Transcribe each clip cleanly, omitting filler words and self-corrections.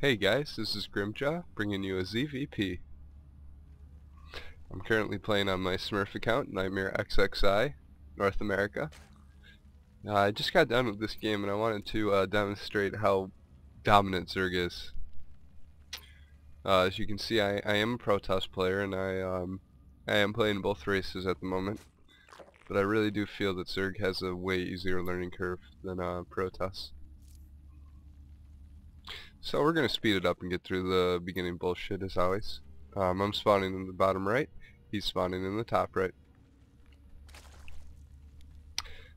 Hey guys, this is Grimjaw, bringing you a ZVP. I'm currently playing on my Smurf account, Nightmare XXI, North America. I just got done with this game and I wanted to demonstrate how dominant Zerg is. As you can see, I am a Protoss player and I am playing both races at the moment. But I really do feel that Zerg has a way easier learning curve than Protoss. So we're going to speed it up and get through the beginning bullshit as always. I'm spawning in the bottom right, he's spawning in the top right.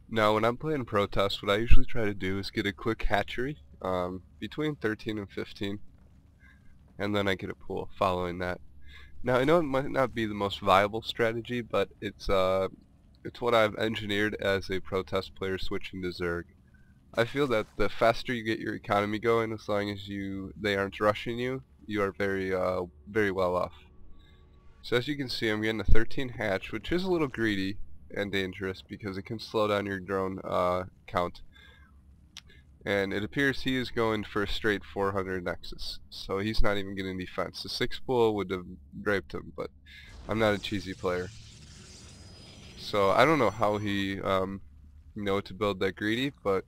Now when I'm playing Protoss, what I usually try to do is get a quick hatchery between 13 and 15, and then I get a pool following that. Now I know it might not be the most viable strategy, but it's what I've engineered as a Protoss player switching to Zerg. I feel that the faster you get your economy going, as long as they aren't rushing you, you are very well off. So as you can see, I'm getting a 13 hatch, which is a little greedy and dangerous because it can slow down your drone count. And it appears he is going for a straight 400 Nexus, so he's not even getting defense. The 6 pool would have draped him, but I'm not a cheesy player. So I don't know how he know to build that greedy, but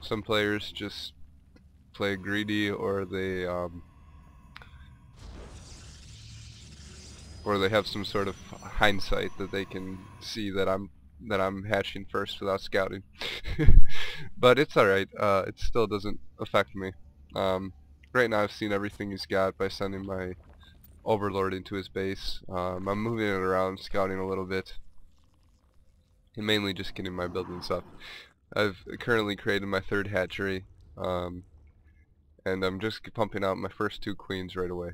some players just play greedy, or they have some sort of hindsight that they can see that I'm hatching first without scouting. But it's alright, it still doesn't affect me. Right now I've seen everything he's got by sending my Overlord into his base. I'm moving it around, scouting a little bit, and mainly just getting my buildings up. I've currently created my third hatchery, and I'm just pumping out my first 2 queens right away.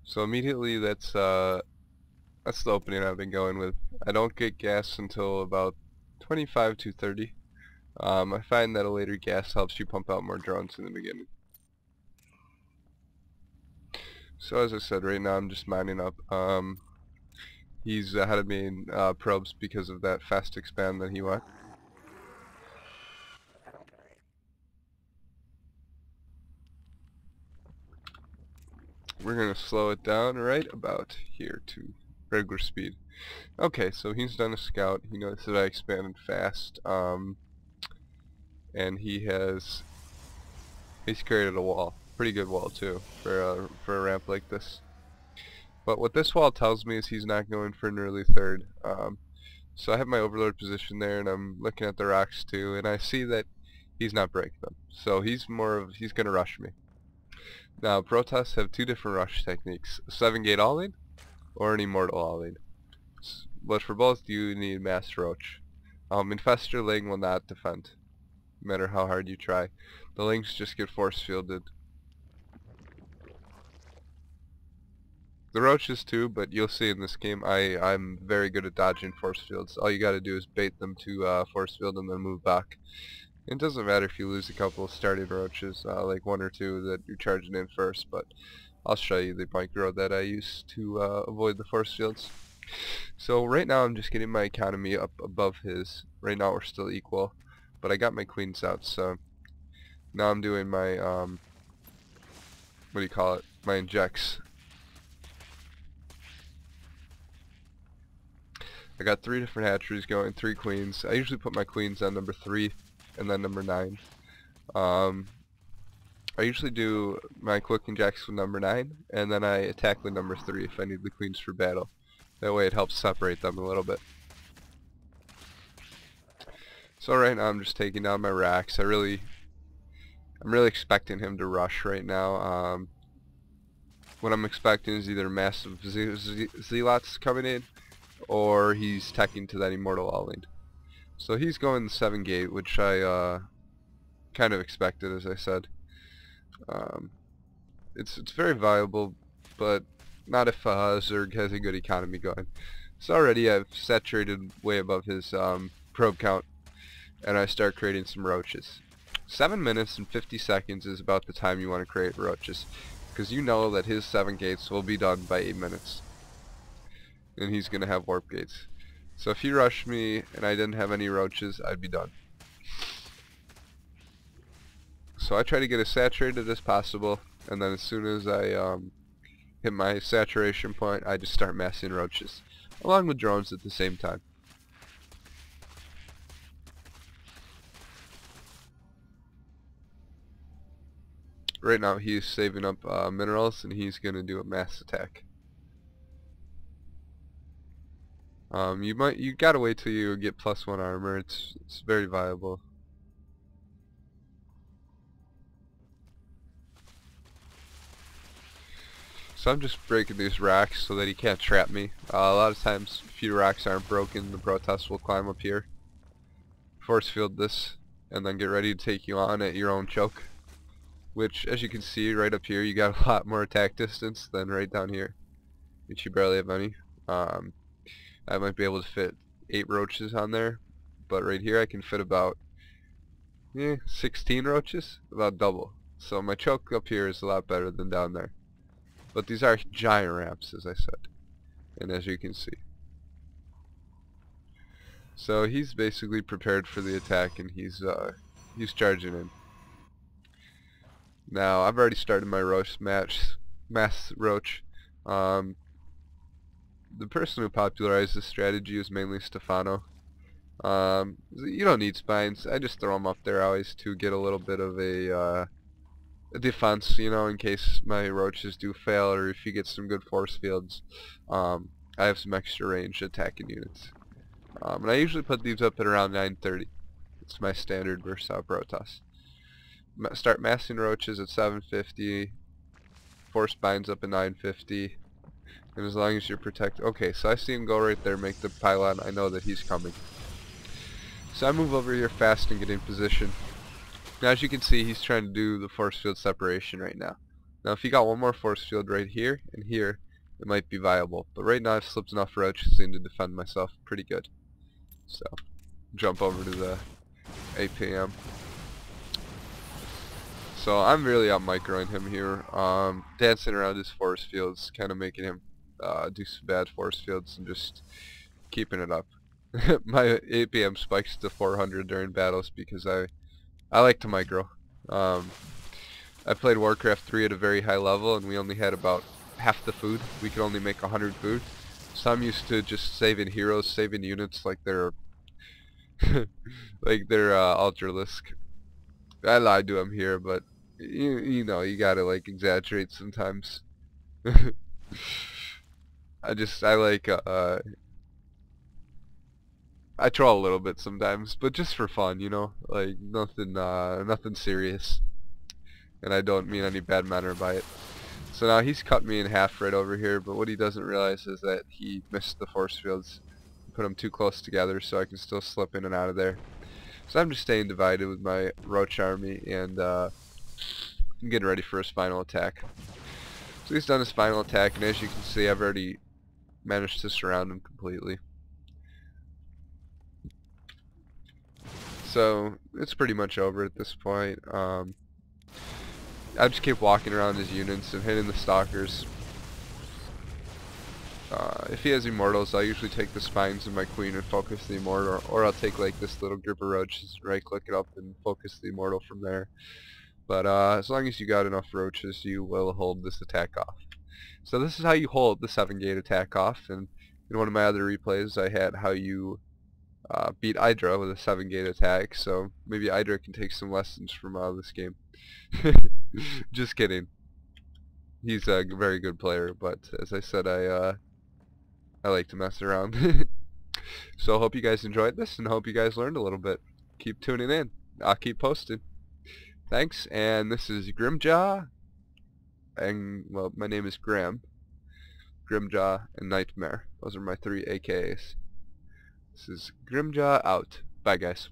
So immediately that's the opening I've been going with. I don't get gas until about 25 to 30. I find that a later gas helps you pump out more drones in the beginning. So as I said, right now I'm just mining up. He's ahead of me in probes because of that fast expand that he went. We're going to slow it down right about here to regular speed. Okay, so he's done a scout. He noticed that I expanded fast, and he's created a wall. Pretty good wall too for a ramp like this. But what this wall tells me is he's not going for an early third. So I have my Overlord position there, and I'm looking at the rocks too, and I see that he's not breaking them. So he's going to rush me. Now Protoss have 2 different rush techniques: a 7-gate all-in or an immortal all-in. But for both you need Mass Roach. Infestor Ling will not defend, no matter how hard you try. The Lings just get force fielded. The Roaches too, but you'll see in this game I'm very good at dodging force fields. All you gotta do is bait them to force field and then move back. It doesn't matter if you lose a couple of starting Roaches, like 1 or 2 that you're charging in first, but I'll show you the micro that I use to avoid the force fields. So right now I'm just getting my economy up above his. Right now we're still equal, but I got my queens out, so now I'm doing my what do you call it? My injects. I got 3 different hatcheries going, 3 queens. I usually put my queens on number 3 and then number 9. I usually do my quick injects with number 9, and then I attack with number 3 if I need the queens for battle. That way it helps separate them a little bit. So right now I'm just taking down my racks. I'm really expecting him to rush right now. What I'm expecting is either massive zealots coming in, or he's teching to that immortal all-in. So he's going the 7-gate, which I kind of expected, as I said. It's very viable, but not if Zerg has a good economy going. So already I've saturated way above his probe count, and I start creating some roaches. 7 minutes and 50 seconds is about the time you want to create roaches, because you know that his 7 gates will be done by 8 minutes. And he's going to have warp gates. So if he rushed me and I didn't have any roaches, I'd be done. So I try to get as saturated as possible, and then as soon as I hit my saturation point, I just start massing roaches, along with drones at the same time. Right now he's saving up minerals, and he's gonna do a mass attack. You gotta wait till you get +1 armor. It's very viable. So I'm just breaking these rocks so that he can't trap me. A lot of times, if your rocks aren't broken, the Protoss will climb up here, force field this, and then get ready to take you on at your own choke. Which, as you can see right up here, you got a lot more attack distance than right down here, which you barely have any. I might be able to fit 8 roaches on there, but right here I can fit about 16 roaches, about double. So my choke up here is a lot better than down there. But these are giant ramps, as I said, and as you can see. So he's basically prepared for the attack, and he's charging in. Now I've already started my roach mass roach. The person who popularized this strategy is mainly Stefano. You don't need spines. I just throw them up there always to get a little bit of a defense, you know, in case my roaches do fail, or if you get some good force fields. I have some extra range attacking units. And I usually put these up at around 930. It's my standard Versatile Protoss. Start massing roaches at 750, force spines up at 950, and as long as you're protected. Okay, so I see him go right there, make the pylon. I know that he's coming. So I move over here fast and get in position. Now as you can see, he's trying to do the force field separation right now. Now if he got one more force field right here and here, it might be viable. But right now I've slipped enough roaches in to defend myself pretty good. So jump over to the APM. So I'm really out microing him here, dancing around his force fields, kind of making him do some bad force fields and just keeping it up. My APM spikes to 400 during battles because I like to micro. I played Warcraft 3 at a very high level, and we only had about half the food. We could only make 100 food. So I'm used to just saving heroes, saving units like they're like they're Ultralisk. I lied to him here, but you know, you gotta like exaggerate sometimes. I like I troll a little bit sometimes, but just for fun, you know, like nothing serious, and I don't mean any bad manner by it. So now he's cut me in half right over here, but what he doesn't realize is that he missed the force fields, put them too close together, so I can still slip in and out of there. So I'm just staying divided with my roach army, and I'm getting ready for his final attack. So he's done his final attack, and as you can see, I've already managed to surround him completely. So it's pretty much over at this point. I just keep walking around his units and hitting the stalkers. If he has immortals, I usually take the spines of my queen and focus the immortal, or I'll take like this little group of roaches, right click it up and focus the immortal from there. But as long as you got enough roaches, you will hold this attack off. So this is how you hold the 7-gate attack off, and in one of my other replays I had how you beat Hydra with a 7-gate attack, so maybe Hydra can take some lessons from this game. Just kidding. He's a very good player, but as I said, I like to mess around. So I hope you guys enjoyed this, and hope you guys learned a little bit. Keep tuning in. I'll keep posting. Thanks, and this is Grimjaw, and, well, my name is Graham. Grimjaw and Nightmare. Those are my 3 AKAs. This is Grimjaw out. Bye, guys.